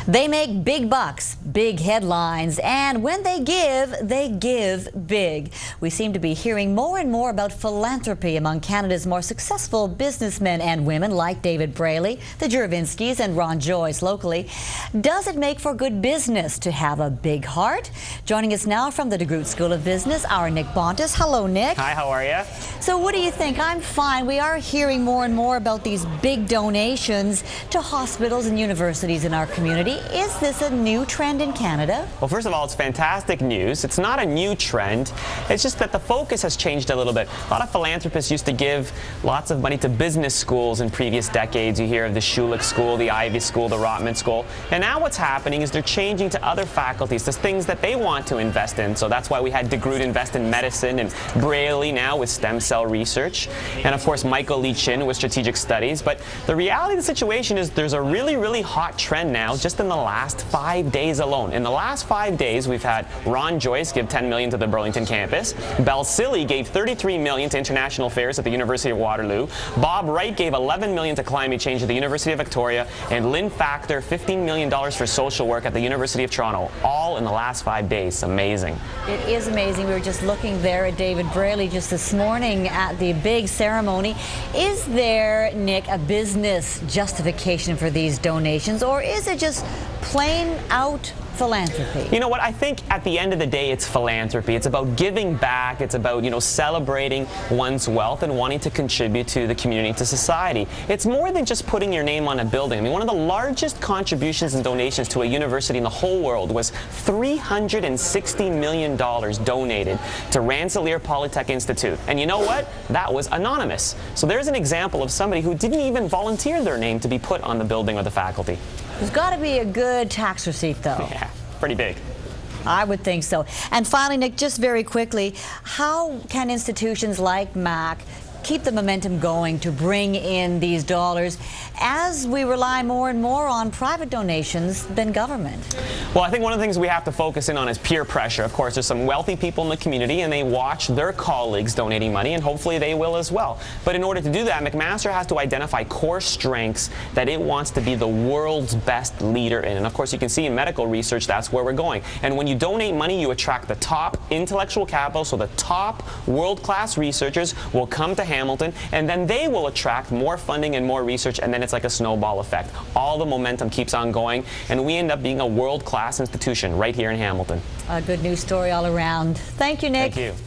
They make big bucks, big headlines, and when they give big. We seem to be hearing more and more about philanthropy among Canada's more successful businessmen and women like David Braley, the Jurvinskys, and Ron Joyce locally. Does it make for good business to have a big heart? Joining us now from the DeGroote School of Business, our Nick Bontis. Hello, Nick. Hi, how are you? So what do you think? I'm fine. We are hearing more and more about these big donations to hospitals and universities in our community. Is this a new trend in Canada? Well, first of all, it's fantastic news. It's not a new trend. It's just that the focus has changed a little bit. A lot of philanthropists used to give lots of money to business schools in previous decades. You hear of the Schulich School, the Ivy School, the Rotman School. And now what's happening is they're changing to other faculties, to things that they want to invest in. So that's why we had DeGroote invest in medicine, and Braley now with stem cell research, and of course Michael Lee Chin with strategic studies. But the reality of the situation is there's a really hot trend now just in the last 5 days alone. In the last 5 days, we've had Ron Joyce give $10 million to the Burlington campus. Balsillie gave $33 million to international affairs at the University of Waterloo. Bob Wright gave $11 million to climate change at the University of Victoria. And Lynn Factor, $15 million for social work at the University of Toronto. All in the last 5 days. Amazing. It is amazing. We were just looking there at David Braley just this morning at the big ceremony. Is there, Nick, a business justification for these donations, or is it just plain out philanthropy? You know what? I think at the end of the day, it's philanthropy. It's about giving back. It's about, celebrating one's wealth and wanting to contribute to the community, to society. It's more than just putting your name on a building. I mean, one of the largest contributions and donations to a university in the whole world was $360 million donated to Rensselaer Polytech Institute. And you know what? That was anonymous. So there's an example of somebody who didn't even volunteer their name to be put on the building or the faculty. There's got to be a good tax receipt, though. Yeah, pretty big. I would think so. And finally, Nick, just very quickly, how can institutions like MAC keep the momentum going to bring in these dollars as we rely more and more on private donations than government? Well, I think one of the things we have to focus in on is peer pressure. Of course, there's some wealthy people in the community, and they watch their colleagues donating money, and hopefully they will as well. But in order to do that, McMaster has to identify core strengths that it wants to be the world's best leader in. And of course, you can see in medical research, that's where we're going. And when you donate money, you attract the top intellectual capital, so the top world-class researchers will come to Hamilton, and then they will attract more funding and more research, and then it's like a snowball effect. All the momentum keeps on going, and we end up being a world-class institution right here in Hamilton. A good news story all around. Thank you, Nick. Thank you.